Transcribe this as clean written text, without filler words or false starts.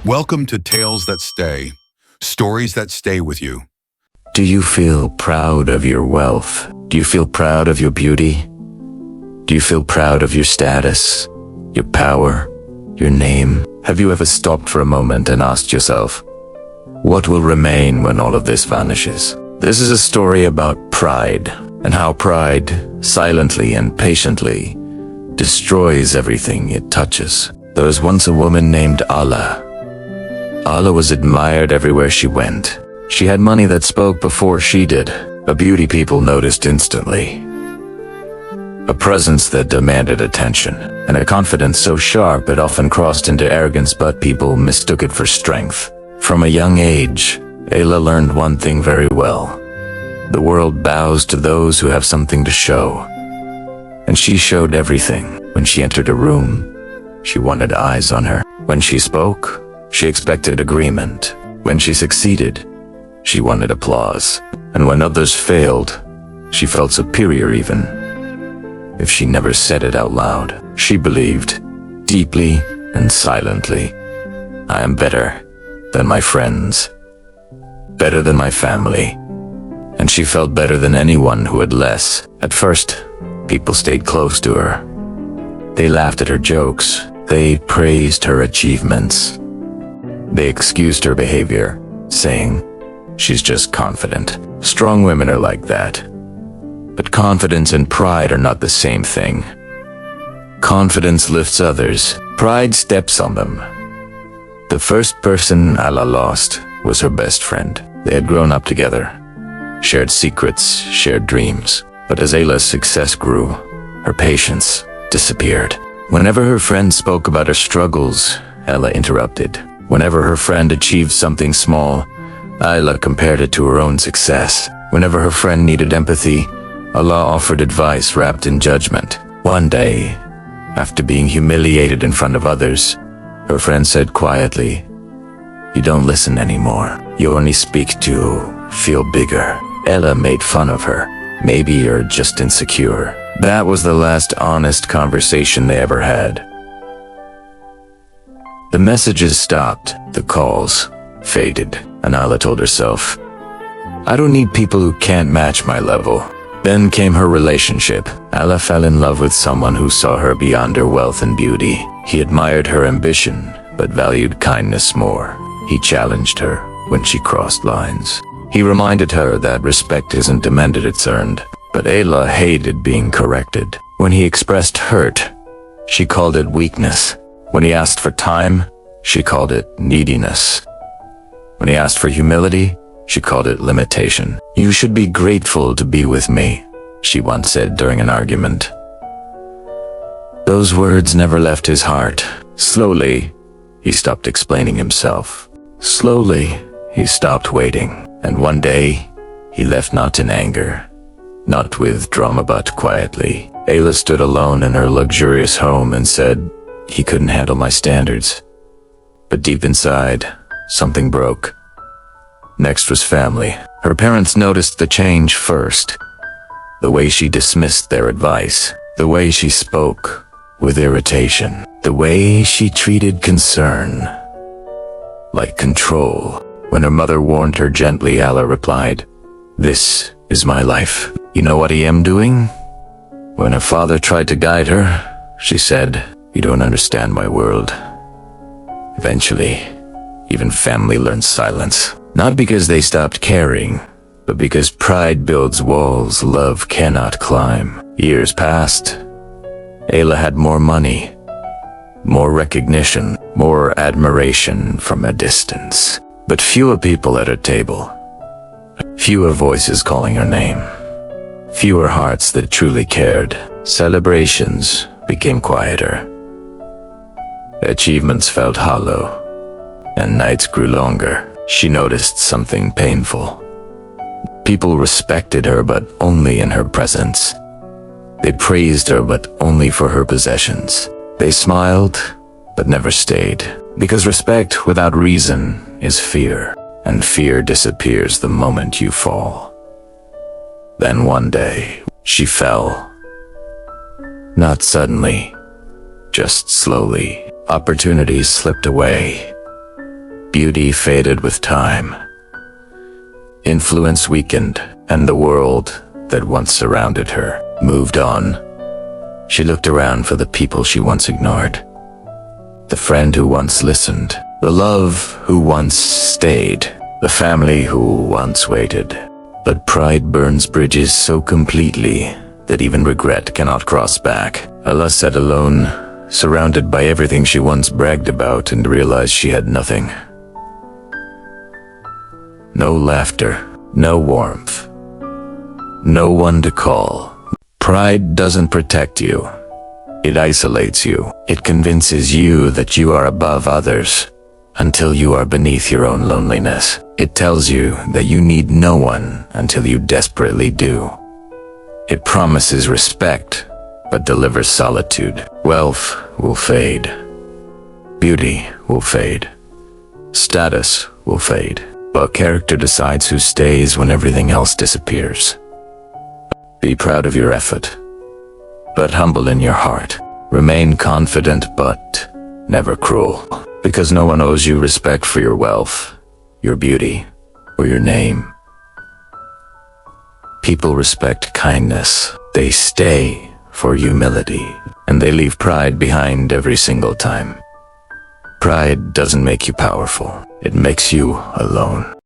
Welcome to Tales That Stay, stories that stay with you. Do you feel proud of your wealth? Do you feel proud of your beauty? Do you feel proud of your status, your power, your name? Have you ever stopped for a moment and asked yourself, what will remain when all of this vanishes? This is a story about pride, and how pride, silently and patiently, destroys everything it touches. There was once a woman named Ala. Ala was admired everywhere she went. She had money that spoke before she did, a beauty people noticed instantly, a presence that demanded attention, and a confidence so sharp it often crossed into arrogance, but people mistook it for strength. From a young age, Ayla learned one thing very well. The world bows to those who have something to show. And she showed everything. When she entered a room, she wanted eyes on her. When she spoke, she expected agreement. When she succeeded, she wanted applause. And when others failed, she felt superior even if she never said it out loud. She believed, deeply and silently, I am better than my friends, better than my family. And she felt better than anyone who had less. At first, people stayed close to her. They laughed at her jokes. They praised her achievements. They excused her behavior, saying, she's just confident. Strong women are like that. But confidence and pride are not the same thing. Confidence lifts others. Pride steps on them. The first person Ala lost was her best friend. They had grown up together, shared secrets, shared dreams. But as Ayla's success grew, her patience disappeared. Whenever her friend spoke about her struggles, Ayla interrupted. Whenever her friend achieved something small, Ayla compared it to her own success. Whenever her friend needed empathy, Allah offered advice wrapped in judgment. One day, after being humiliated in front of others, her friend said quietly, you don't listen anymore. You only speak to feel bigger. Ayla made fun of her. Maybe you're just insecure. That was the last honest conversation they ever had. The messages stopped, the calls faded, and Ayla told herself, I don't need people who can't match my level. Then came her relationship. Ayla fell in love with someone who saw her beyond her wealth and beauty. He admired her ambition, but valued kindness more. He challenged her when she crossed lines. He reminded her that respect isn't demanded, it's earned. But Ayla hated being corrected. When he expressed hurt, she called it weakness. When he asked for time, she called it neediness. When he asked for humility, she called it limitation. You should be grateful to be with me, she once said during an argument. Those words never left his heart. Slowly, he stopped explaining himself. Slowly, he stopped waiting. And one day, he left not in anger, not with drama, but quietly. Ayla stood alone in her luxurious home and said, he couldn't handle my standards. But deep inside, something broke. Next was family. Her parents noticed the change first. The way she dismissed their advice. The way she spoke with irritation. The way she treated concern like control. When her mother warned her gently, Ayla replied, this is my life. You know what I am doing? When her father tried to guide her, she said, you don't understand my world. Eventually, even family learned silence. Not because they stopped caring, but because pride builds walls love cannot climb. Years passed. Ayla had more money, more recognition, more admiration from a distance. But fewer people at her table. Fewer voices calling her name. Fewer hearts that truly cared. Celebrations became quieter. Achievements felt hollow, and nights grew longer. She noticed something painful. People respected her, but only in her presence. They praised her, but only for her possessions. They smiled, but never stayed. Because respect without reason is fear, and fear disappears the moment you fall. Then one day, she fell. Not suddenly, just slowly. Opportunities slipped away. Beauty faded with time. Influence weakened, and the world that once surrounded her moved on. She looked around for the people she once ignored. The friend who once listened. The love who once stayed. The family who once waited. But pride burns bridges so completely that even regret cannot cross back. Allah sat alone, surrounded by everything she once bragged about, and realized she had nothing. No laughter, no warmth, no one to call. Pride doesn't protect you. It isolates you. It convinces you that you are above others until you are beneath your own loneliness. It tells you that you need no one until you desperately do. It promises respect, but delivers solitude. Wealth will fade. Beauty will fade. Status will fade. But character decides who stays when everything else disappears. Be proud of your effort, but humble in your heart. Remain confident, but never cruel. Because no one owes you respect for your wealth, your beauty, or your name. People respect kindness. They stay for humility, and they leave pride behind every single time. Pride doesn't make you powerful. It makes you alone.